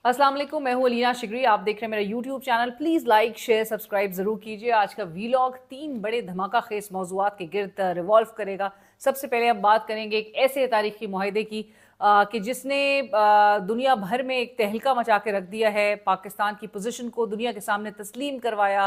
अस्सलाम वालेकुम, मैं हूँ अलीना शिगरी। आप देख रहे हैं मेरा YouTube channel. Please like share subscribe ज़रूर कीजिए। आज का वीलॉग 3 बड़े धमाका खेज मौज़ूआत के गिर्द रिवॉल्व करेगा। सबसे पहले हम बात करेंगे एक ऐसे तारीखी मुआहदे की कि जिसने दुनिया भर में एक तहलका मचा के रख दिया है, पाकिस्तान की पोजीशन को दुनिया के सामने तस्लीम करवाया,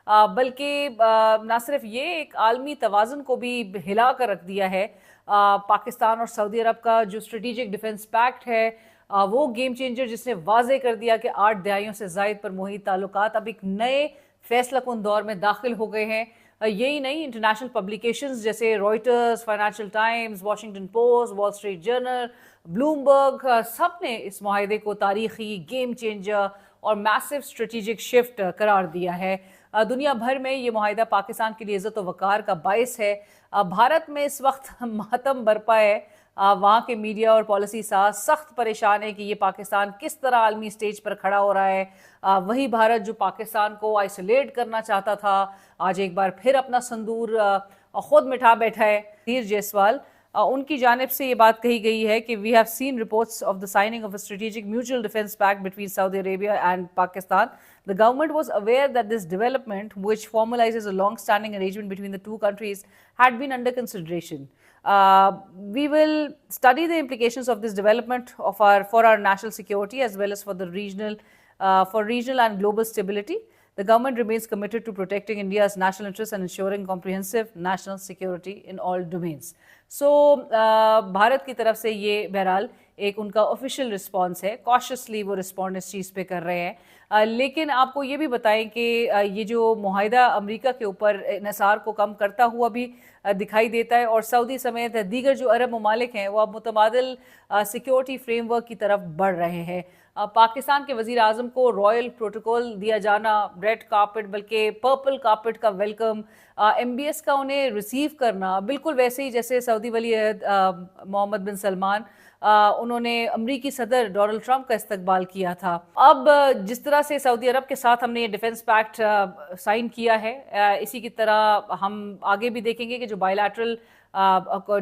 बल्कि ना सिर्फ ये एक आलमी तवाज़ुन को भी हिला कर रख दिया है। पाकिस्तान और सऊदी अरब का जो स्ट्रेटिजिक डिफेंस पैक्ट है, वो गेम चेंजर जिसने वाजे कर दिया कि 8 दहाइयों से जायद पर मुहित ताल्लुकात अब एक नए फैसला कुन दौर में दाखिल हो गए हैं। यही नहीं, इंटरनेशनल पब्लिकेशंस जैसे Reuters, financial times, Washington post, wall street journal, Bloomberg, सब ने इस मुआहदे को तारीखी, गेम चेंजर और मैसिव स्ट्रेटेजिक शिफ्ट करार दिया है। दुनिया भर में ये मुआहदा पाकिस्तान के लिए इज़्ज़त व वक़ार का बायस है। भारत में इस वक्त मातम बरपा है। वहाँ के मीडिया और पॉलिसी साज सख्त परेशान है कि ये पाकिस्तान किस तरह आलमी स्टेज पर खड़ा हो रहा है। वही भारत जो पाकिस्तान को आइसोलेट करना चाहता था, आज एक बार फिर अपना संदूर खुद मिठा बैठा है। धीर जायसवाल, उनकी जानिब से ये बात कही गई है कि we have seen reports of the signing of a strategic mutual defence pact between Saudi Arabia and Pakistan. The government was aware that this development, which formalizes a long-standing arrangement between the two countries, had been under consideration. We will study the implications of this development for our national security as well as for regional and global stability. The government remains committed to protecting India's national interests and ensuring comprehensive national security in all domains. So, Bharat की तरफ से ये बहरहाल एक उनका official response है। Cautiously वो respond इस चीज़ पे कर रहे हैं। लेकिन आपको ये भी बताएं कि ये जो मुआहिदा अमेरिका के ऊपर इन्हिसार को कम करता हुआ भी दिखाई देता है, और सऊदी समेत दीगर जो अरब ममालिक हैं वो अब मुतबादिल सिक्योरिटी फ्रेमवर्क की तरफ बढ़ रहे हैं। पाकिस्तान के वज़ीर आज़म को रॉयल प्रोटोकॉल दिया जाना, रेड कार्पेट बल्कि पर्पल कार्पेट का वेलकम, MBS का उन्हें रिसीव करना, बिल्कुल वैसे ही जैसे सऊदी वली मोहम्मद बिन सलमान उन्होंने अमरीकी सदर डोनाल्ड ट्रंप का इस्तकबाल किया था। अब जिस तरह से सऊदी अरब के साथ हमने ये डिफेंस पैक्ट साइन किया है, इसी की तरह हम आगे भी देखेंगे कि जो बायलैटरल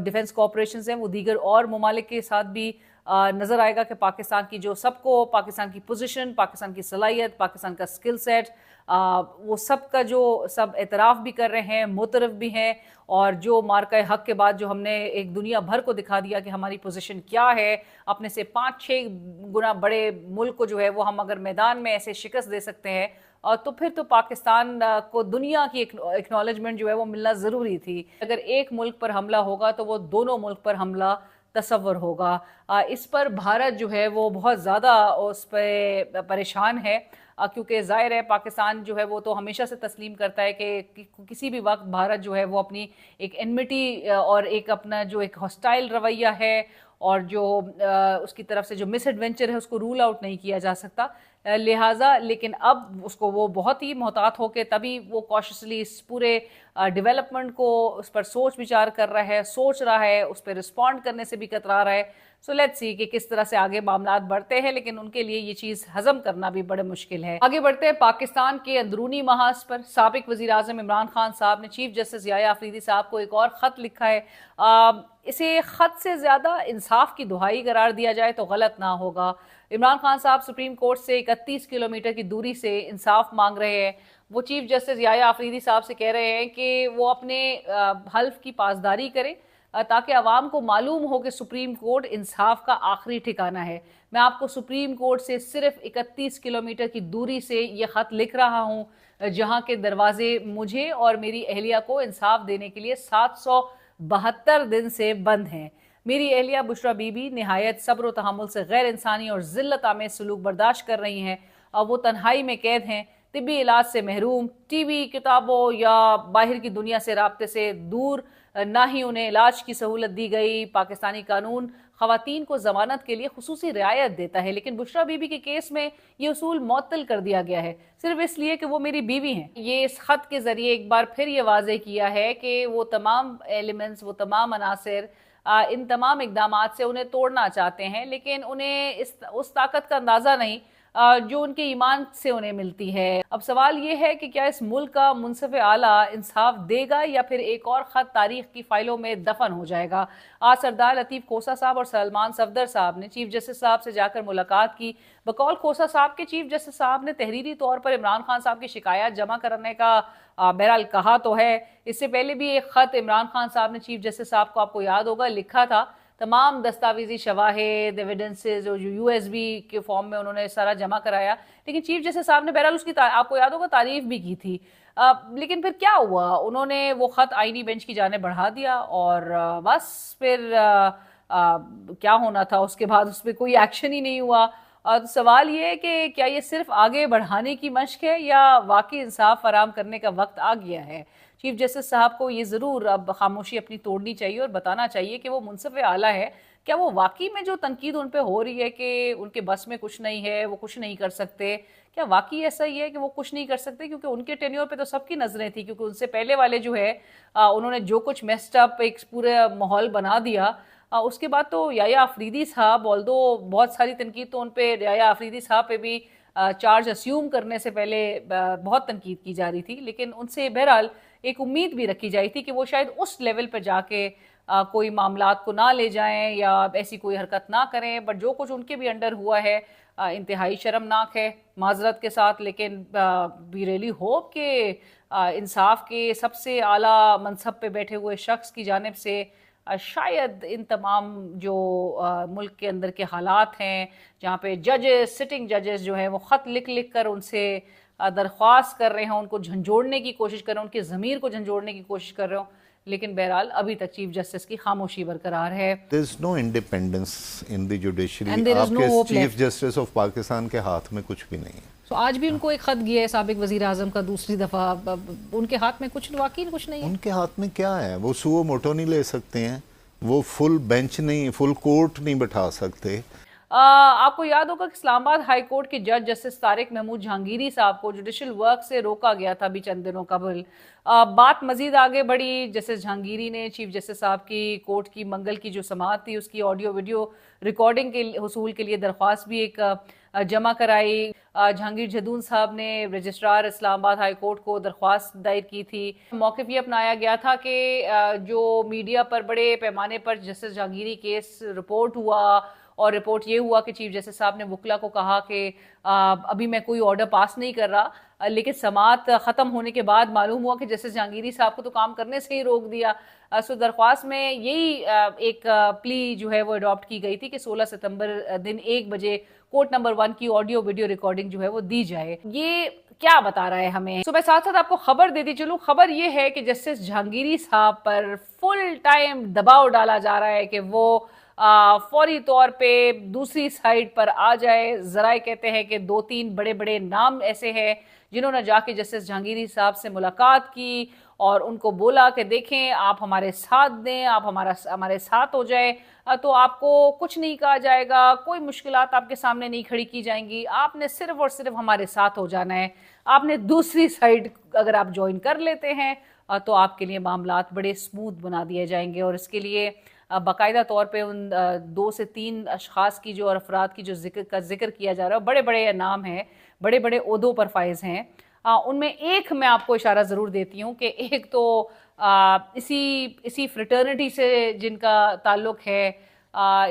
डिफेंस कोऑपरेशन हैं वो दीगर और ममालिक के साथ भी नज़र आएगा कि पाकिस्तान की जो सबको, पाकिस्तान की पोजीशन, पाकिस्तान की सलाहियत, पाकिस्तान का स्किल सेट, वो सब का जो सब एतराफ़ भी कर रहे हैं, मुतरफ भी हैं, और जो मार्का हक के बाद जो हमने एक दुनिया भर को दिखा दिया कि हमारी पोजीशन क्या है, अपने से 5-6 गुना बड़े मुल्क को जो है वो हम अगर मैदान में ऐसे शिकस्त दे सकते हैं, और तो फिर तो पाकिस्तान को दुनिया की एक्नॉलेजमेंट जो है वो मिलना ज़रूरी थी। अगर एक मुल्क पर हमला होगा तो वो दोनों मुल्क पर हमला तसव्वुर होगा। इस पर भारत जो है वो बहुत ज़्यादा उस पर परेशान है, क्योंकि ज़ाहिर है पाकिस्तान जो है वो तो हमेशा से तस्लीम करता है कि किसी भी वक्त भारत जो है वो अपनी एक एनमिटी और एक अपना जो एक हॉस्टाइल रवैया है और जो उसकी तरफ से जो मिस एडवेंचर है उसको रूल आउट नहीं किया जा सकता। लिहाजा लेकिन अब उसको वो बहुत ही मोहतात होकर तभी वो कॉशियसली इस पूरे डेवलपमेंट को उस पर सोच विचार कर रहा है, सोच रहा है, उस पर रिस्पॉन्ड करने से भी कतरा रहा है। सो लेट्स सी कि किस तरह से आगे मामलात बढ़ते हैं, लेकिन उनके लिए ये चीज़ हजम करना भी बड़े मुश्किल है। आगे बढ़ते हैं पाकिस्तान के अंदरूनी महाज पर। साबिक वज़ीर आज़म इमरान खान साहब ने चीफ जस्टिस याया अफरीदी साहब को एक और ख़त लिखा है। इसे ख़त से ज़्यादा इंसाफ की दुहाई करार दिया जाए तो गलत ना होगा। इमरान खान साहब सुप्रीम कोर्ट से 31 किलोमीटर की दूरी से इंसाफ मांग रहे हैं। वो चीफ जस्टिस याया अफरीदी साहब से कह रहे हैं कि वो अपने हल्फ की पासदारी करें, ताकि आवाम को मालूम हो कि सुप्रीम कोर्ट इंसाफ का आखिरी ठिकाना है। मैं आपको सुप्रीम कोर्ट से सिर्फ 31 किलोमीटर की दूरी से ये ख़त लिख रहा हूँ, जहाँ के दरवाजे मुझे और मेरी अहलिया को इंसाफ देने के लिए 772 दिन से बंद हैं। मेरी अहलिया बुशरा बीबी निहायत सब्र व तहम्मुल से गैर इंसानी और ज़िल्लत आमेज़ सलूक बर्दाश्त कर रही हैं, और वो तन्हाई में कैद हैं, तिब्बी इलाज से महरूम, टीवी, किताबों या बाहर की दुनिया से राब्ते से दूर, ना ही उन्हें इलाज की सहूलत दी गई। पाकिस्तानी कानून ख़वातीन को ज़मानत के लिए खुसूसी रियायत देता है, लेकिन बुशरा बीबी के केस में ये उसूल मुअत्तल कर दिया गया है, सिर्फ इसलिए कि वो मेरी बीवी हैं। ये इस ख़त के ज़रिए एक बार फिर ये वाज़ेह किया है कि वो तमाम एलिमेंट्स, वो तमाम अनासिर इन तमाम इक़दामात से उन्हें तोड़ना चाहते हैं, लेकिन उन्हें उस ताकत का अंदाज़ा नहीं जो उनके ईमान से उन्हें मिलती है। अब सवाल ये है कि क्या इस मुल्क का मुनसिफ आला इंसाफ देगा या फिर एक और खत तारीख की फाइलों में दफन हो जाएगा। आज सरदार लतीफ़ खोसा साहब और सलमान सफदर साहब ने चीफ जस्टिस साहब से जाकर मुलाकात की। बकौल खोसा साहब के चीफ जस्टिस साहब ने तहरीरी तौर पर इमरान खान साहब की शिकायत जमा करने का बहरहाल कहा तो है। इससे पहले भी एक खत इमरान खान साहब ने चीफ जस्टिस साहब को, आपको याद होगा, लिखा था। तमाम दस्तावेजी शवाहिद, एविडेंसेस जो यूएसबी के फॉर्म में उन्होंने सारा जमा कराया, लेकिन चीफ जस्टिस साहब ने बहरहाल उसकी आपको याद होगा तारीफ भी की थी। लेकिन फिर क्या हुआ, उन्होंने वो खत आईनी बेंच की जाने बढ़ा दिया और बस फिर क्या होना था उसके बाद उस पर कोई एक्शन ही नहीं हुआ। तो सवाल ये है कि क्या ये सिर्फ आगे बढ़ाने की मशक है या वाकई इंसाफ फराम करने का वक्त आ गया है। चीफ जस्टिस साहब को ये ज़रूर अब खामोशी अपनी तोड़नी चाहिए और बताना चाहिए कि वो मुनसिफ आला है। क्या वो वाकई में जो तनकीद उन पे हो रही है कि उनके बस में कुछ नहीं है, वो कुछ नहीं कर सकते, क्या वाकई ऐसा ही है कि वो कुछ नहीं कर सकते? क्योंकि उनके टेन्योर पे तो सबकी नज़रें थी, क्योंकि उनसे पहले वाले जो है उन्होंने जो कुछ मेस्ड अप एक पूरे माहौल बना दिया। उसके बाद तो याया अफरीदी साहब, ऑल्दो बहुत सारी तनकीद तो उन पे याया अफरीदी साहब पे भी चार्ज अस्यूम करने से पहले बहुत तनकीद की जा रही थी, लेकिन उनसे बहरहाल एक उम्मीद भी रखी जाती थी कि वो शायद उस लेवल पर जाके कोई मामलात को ना ले जाएं या ऐसी कोई हरकत ना करें। बट जो कुछ उनके भी अंडर हुआ है इंतहाई शर्मनाक है, माजरत के साथ। लेकिन वी रियली होप कि इंसाफ के सबसे आला मनसब पे बैठे हुए शख्स की जानिब से शायद इन तमाम जो मुल्क के अंदर के हालात हैं, जहाँ पे जजेस, सिटिंग जजेस जो हैं वो ख़त लिख लिख कर उनसे दरख्वास्त कर रहे हैं, उनको झंझोड़ने की कोशिश कर रहे हैं, उनकी ज़मीर को झंझोड़ने की कोशिश कर रहे हो, लेकिन बहरहाल अभी तक चीफ जस्टिस की खामोशी बरकरार है। There is no independence in the judiciary. And there is no hope chief left. Justice of Pakistan के हाथ में कुछ भी नहीं है। तो आज भी उनको एक खत गया है साबिक वजीर आजम का दूसरी दफा, उनके हाथ में कुछ वाकई कुछ नहीं है। उनके हाथ में क्या है? वो सुओ मोटो नहीं ले सकते हैं, वो फुल बेंच नहीं, फुल कोर्ट नहीं बैठा सकते। आपको याद होगा कि इस्लामाबाद हाई कोर्ट के जज जस्टिस तारिक महमूद जहांगीरी साहब को जुडिशल वर्क से रोका गया था अभी चंद दिनों कबल। बात मजीद आगे बढ़ी। जस्टिस जहांगीरी ने चीफ जस्टिस साहब की कोर्ट की मंगल की जो समाअत थी उसकी ऑडियो वीडियो रिकॉर्डिंग के हुसूल के लिए दरख्वास्त भी एक जमा कराई। जहांगीर जदून साहब ने रजिस्ट्रार इस्लामाबाद हाई कोर्ट को दरख्वास्त दायर की थी। मौक़िफ़ ये अपनाया गया था कि जो मीडिया पर बड़े पैमाने पर जस्टिस जहांगीरी केस रिपोर्ट हुआ और रिपोर्ट ये हुआ कि चीफ जस्टिस साहब ने वकला को कहा कि अभी मैं कोई ऑर्डर पास नहीं कर रहा, लेकिन समाअत ख़त्म होने के बाद मालूम हुआ कि जस्टिस जहांगीरी साहब को तो काम करने से ही रोक दिया। सो दरख्वास्त में यही एक प्ली जो है वो अडॉप्ट की गई थी कि 16 सितंबर दिन 1 बजे कोर्ट नंबर 1 की ऑडियो वीडियो रिकॉर्डिंग जो है वो दी जाए। ये क्या बता रहा है हमें? तो मैं साथ साथ आपको खबर देती चलूँ। खबर ये है कि जस्टिस जहांगीरी साहब पर फुल टाइम दबाव डाला जा रहा है कि वो फौरी तौर पे दूसरी साइड पर आ जाए। जराए कहते हैं कि 2-3 बड़े बड़े नाम ऐसे हैं जिन्होंने जाके जस्टिस जहांगीरी साहब से मुलाकात की और उनको बोला कि देखें, आप हमारे साथ दें, आप हमारे साथ हो जाए तो आपको कुछ नहीं कहा जाएगा, कोई मुश्किलात आपके सामने नहीं खड़ी की जाएंगी, आपने सिर्फ और सिर्फ हमारे साथ हो जाना है। आपने दूसरी साइड अगर आप ज्वाइन कर लेते हैं तो आपके लिए मामलात बड़े स्मूथ बना दिए जाएंगे। और इसके लिए बाकायदा तौर पे उन 2 से 3 अशखास की जो और अफराद की जो जिक्र किया जा रहा है, बड़े बड़े नाम हैं, बड़े बड़े ओहदों पर फाइज हैं। उनमें एक मैं आपको इशारा ज़रूर देती हूँ कि एक तो इसी फ्रेटर्निटी से जिनका ताल्लुक़ है,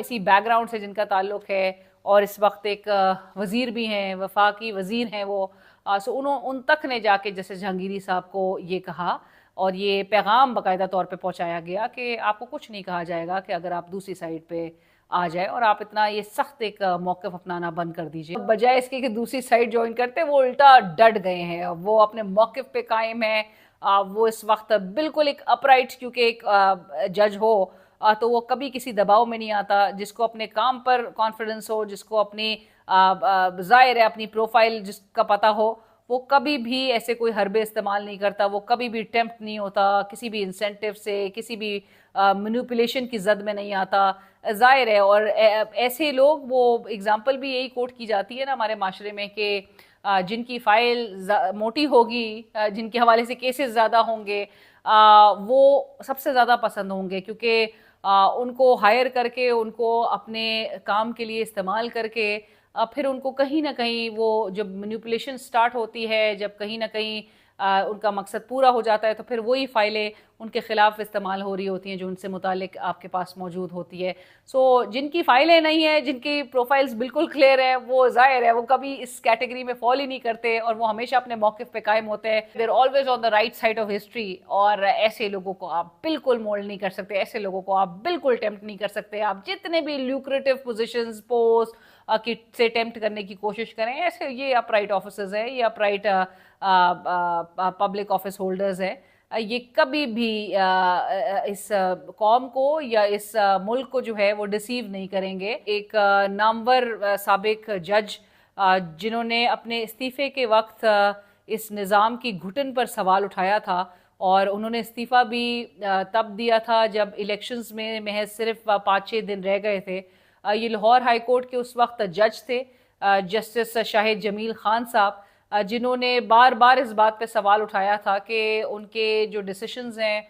इसी बैकग्राउंड से जिनका ताल्लुक़ है, और इस वक्त एक वज़ीर भी हैं, वफाकी वज़ीर हैं वो। सो उन तक ने जाके जैसे जहांगीरी साहब को ये कहा और ये पैगाम बाकायदा तौर पे पहुंचाया गया कि आपको कुछ नहीं कहा जाएगा कि अगर आप दूसरी साइड पे आ जाए और आप इतना ये सख्त एक मौक़िफ़ अपनाना बंद कर दीजिए। बजाय इसके कि दूसरी साइड ज्वाइन करते, वो उल्टा डट गए हैं, वो अपने मौक़िफ़ पे कायम है। वो इस वक्त बिल्कुल एक अपराइट, क्योंकि एक जज हो तो वो कभी किसी दबाव में नहीं आता, जिसको अपने काम पर कॉन्फिडेंस हो, जिसको अपनी ज़ाहिर है अपनी प्रोफाइल जिसका पता हो, वो कभी भी ऐसे कोई हरबे इस्तेमाल नहीं करता, वो कभी भी टेम्प्ट नहीं होता किसी भी इंसेंटिव से, किसी भी मैनिपुलेशन की जद में नहीं आता, ज़ाहिर है। और ऐसे लोग, वो एग्जांपल भी यही कोट की जाती है ना हमारे माशरे में कि जिनकी फ़ाइल मोटी होगी, जिनके हवाले से केसेस ज़्यादा होंगे, वो सबसे ज़्यादा पसंद होंगे, क्योंकि उनको हायर करके, उनको अपने काम के लिए इस्तेमाल करके फिर उनको कहीं ना कहीं वो जब मैनिपुलेशन स्टार्ट होती है, जब कहीं ना कहीं उनका मकसद पूरा हो जाता है, तो फिर वही फाइलें उनके खिलाफ इस्तेमाल हो रही होती हैं जो उनसे मुतालिक आपके पास मौजूद होती है। सो जिनकी फाइलें नहीं है, जिनकी प्रोफाइल्स बिल्कुल क्लियर है, वो जाहिर है वो कभी इस कैटेगरी में फॉल ही नहीं करते और वो हमेशा अपने मौक़िफ़ पे कायम होते हैं। They're always on the right side of history. और ऐसे लोगों को आप बिल्कुल मोल्ड नहीं कर सकते, ऐसे लोगों को आप बिल्कुल टेम्प्ट नहीं कर सकते। आप जितने भी ल्यूक्रेटिव पोजिशंस, पोस्ट की से टेम्प्ट करने की कोशिश करें, ऐसे ये अपराइट ऑफिसर्स है, ये अपराइट पब्लिक ऑफिस होल्डर्स है, ये कभी भी इस कौम को या इस मुल्क को जो है वो डिसीव नहीं करेंगे। एक नामवर साबिक जज जिन्होंने अपने इस्तीफे के वक्त इस निज़ाम की घुटन पर सवाल उठाया था, और उन्होंने इस्तीफ़ा भी तब दिया था जब इलेक्शंस में महज सिर्फ 5-6 दिन रह गए थे। ये लाहौर हाई कोर्ट के उस वक्त जज थे, जस्टिस शाहिद जमील खान साहब, जिन्होंने बार बार इस बात पे सवाल उठाया था कि उनके जो डिसीशंस हैं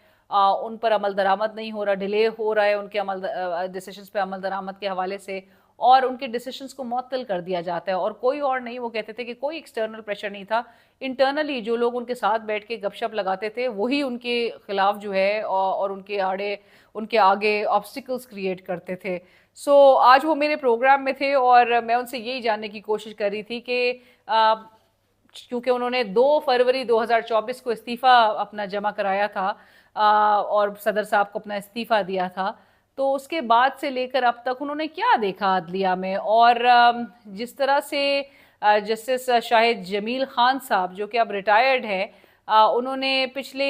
उन पर अमल दरामद नहीं हो रहा, डिले हो रहा है उनके डिसीशंस पे अमल दरामद के हवाले से, और उनके डिसीशंस को मुअत्तल कर दिया जाता है। और कोई और नहीं, वो कहते थे कि कोई एक्सटर्नल प्रेशर नहीं था, इंटरनली जो लोग उनके साथ बैठ के गपशप लगाते थे वही उनके खिलाफ जो है और उनके आगे ऑब्स्टिकल्स क्रिएट करते थे। सो आज वो मेरे प्रोग्राम में थे और मैं उनसे यही जानने की कोशिश कर रही थी कि क्योंकि उन्होंने 2 फरवरी 2024 को इस्तीफ़ा अपना जमा कराया था और सदर साहब को अपना इस्तीफ़ा दिया था, तो उसके बाद से लेकर अब तक उन्होंने क्या देखा अदलिया में। और जिस तरह से जस्टिस शाहिद जमील खान साहब जो कि अब रिटायर्ड है, उन्होंने पिछले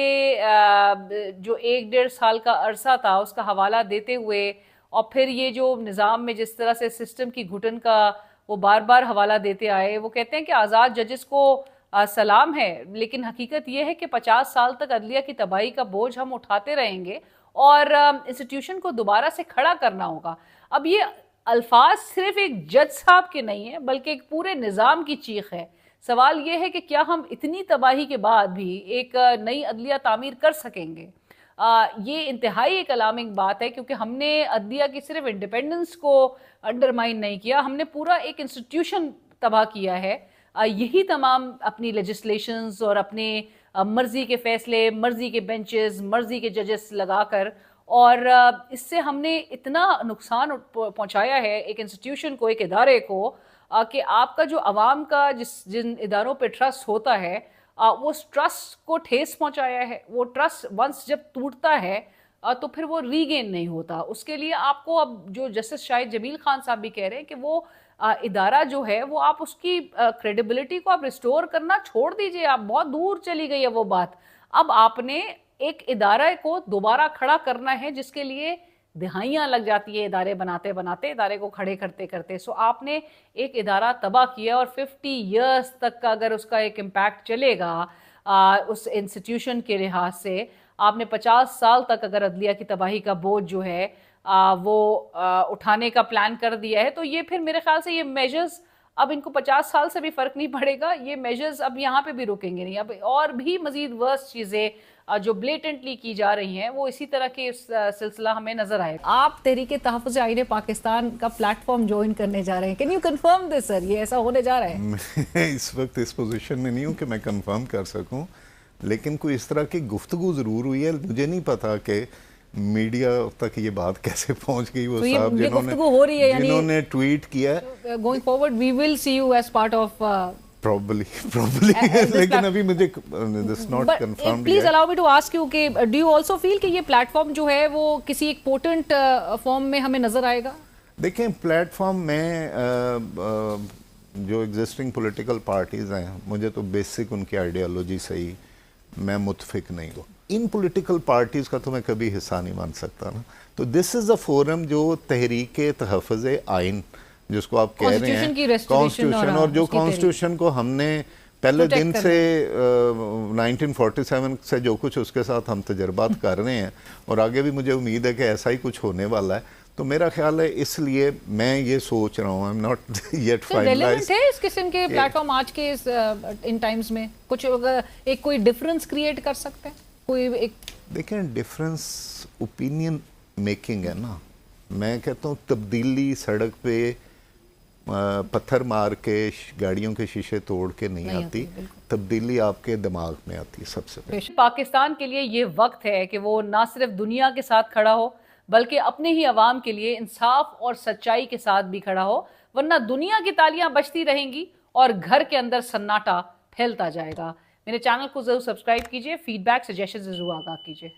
जो 1-1.5 साल का अरसा था उसका हवाला देते हुए, और फिर ये जो निज़ाम में जिस तरह से सिस्टम की घुटन का वो बार बार हवाला देते आए, वो कहते हैं कि आज़ाद जजेस को सलाम है, लेकिन हकीकत ये है कि 50 साल तक अदलिया की तबाही का बोझ हम उठाते रहेंगे और इंस्टीट्यूशन को दोबारा से खड़ा करना होगा। अब ये अल्फाज सिर्फ एक जज साहब के नहीं है बल्कि एक पूरे निज़ाम की चीख है। सवाल ये है कि क्या हम इतनी तबाही के बाद भी एक नई अदलिया तामीर कर सकेंगे। ये इंतहाई एक अलार्मिंग बात है, क्योंकि हमने अदलिया की सिर्फ इंडिपेंडेंस को अंडरमाइन नहीं किया, हमने पूरा एक इंस्टीट्यूशन तबाह किया है। यही तमाम अपनी लेजिस्लेशंस और अपने मर्जी के फैसले, मर्जी के बेंचेस, मर्जी के जजेस लगाकर, और इससे हमने इतना नुकसान पहुंचाया है एक इंस्टीट्यूशन को, एक इदारे को, कि आपका जो अवाम का जिन इदारों पे ट्रस्ट होता है, वो ट्रस्ट को ठेस पहुंचाया है। वो ट्रस्ट वंस जब टूटता है तो फिर वो रीगेन नहीं होता। उसके लिए आपको, अब जो जस्टिस शाहिद जमील खान साहब भी कह रहे हैं कि वो इदारा जो है वो आप उसकी क्रेडिबिलिटी को आप रिस्टोर करना छोड़ दीजिए, आप बहुत दूर चली गई है वो बात। अब आपने एक इदारा को दोबारा खड़ा करना है जिसके लिए दिहाइयाँ लग जाती है इदारे बनाते बनाते, इदारे को खड़े करते करते। सो आपने एक इदारा तबाह किया और 50 ईयर्स तक का अगर उसका एक इम्पैक्ट चलेगा उस इंस्टीट्यूशन के लिहाज से, आपने 50 साल तक अगर अदलिया की तबाही का बोझ जो है वो उठाने का प्लान कर दिया है, तो ये फिर मेरे ख्याल से ये मेजर्स अब इनको 50 साल से भी फ़र्क नहीं पड़ेगा, ये मेजर्स अब यहाँ पे भी रुकेंगे नहीं। अब और भी मज़ीद वर्स्ट चीज़ें जो ब्लेटेंटली की जा रही हैं वो इसी तरह के सिलसिला हमें नजर आएगा। आप तहरीक तहफ़्फ़ुज़ आईन पाकिस्तान का प्लेटफॉर्म ज्वाइन करने जा रहे हैं, can you confirm this sir, ये ऐसा होने जा रहा है? मैं इस वक्त इस पोजीशन में नहीं हूँ कि मैं कंफर्म कर सकूँ, लेकिन कोई इस तरह की गुफ्तगू ज़रूर हुई है। मुझे नहीं पता कि मीडिया तक ये बात कैसे पहुंच गई। वो साहब जिन्होंने ट्वीट किया, going forward we will see you as part of probably लेकिन अभी मुझे this not confirmed। Please allow me to ask you कि डू यू आल्सो फील कि ये प्लेटफॉर्म जो है वो किसी एक पोटेंट फॉर्म में हमें नजर आएगा? देखें, प्लेटफॉर्म में जो एग्जिस्टिंग पॉलिटिकल पार्टीज हैं, मुझे तो बेसिक उनकी आइडियोलॉजी से ही मैं मुतफिक नहीं हूँ। इन पॉलिटिकल पार्टीज का तो मैं कभी हिस्सा नहीं मान सकता ना। तो दिस इज अ फोरम जो तहरीक तहफ़्फ़ुज़ आइन जिसको आप कह रहे हैं, कॉन्स्टिट्यूशन, और जो कॉन्स्टिट्यूशन को हमने पहले दिन से 1947 से जो कुछ उसके साथ हम तजर्बात कर रहे हैं, और आगे भी मुझे उम्मीद है कि ऐसा ही कुछ होने वाला है। तो मेरा ख्याल है, इसलिए मैं ये सोच रहा हूँ, I am not yet finalised है इस किस्म के प्लेटफॉर्म आज के इन टाइम्स में कुछ एक कोई डिफरेंस क्रिएट कर सकते हैं कोई एक? देखें, डिफरेंस ओपिनियन मेकिंग है ना। मैं कहता हूँ तब्दीली सड़क पे पत्थर मार के गाड़ियों के शीशे तोड़ के नहीं आती, तब्दीली आपके दिमाग में आती है सबसे पहले। पाकिस्तान के लिए ये वक्त है कि वो ना सिर्फ दुनिया के साथ खड़ा हो बल्कि अपने ही अवाम के लिए इंसाफ और सच्चाई के साथ भी खड़ा हो, वरना दुनिया की तालियां बजती रहेंगी और घर के अंदर सन्नाटा फैलता जाएगा। मेरे चैनल को जरूर सब्सक्राइब कीजिए, फीडबैक सजेशन जरूर आगाह कीजिए।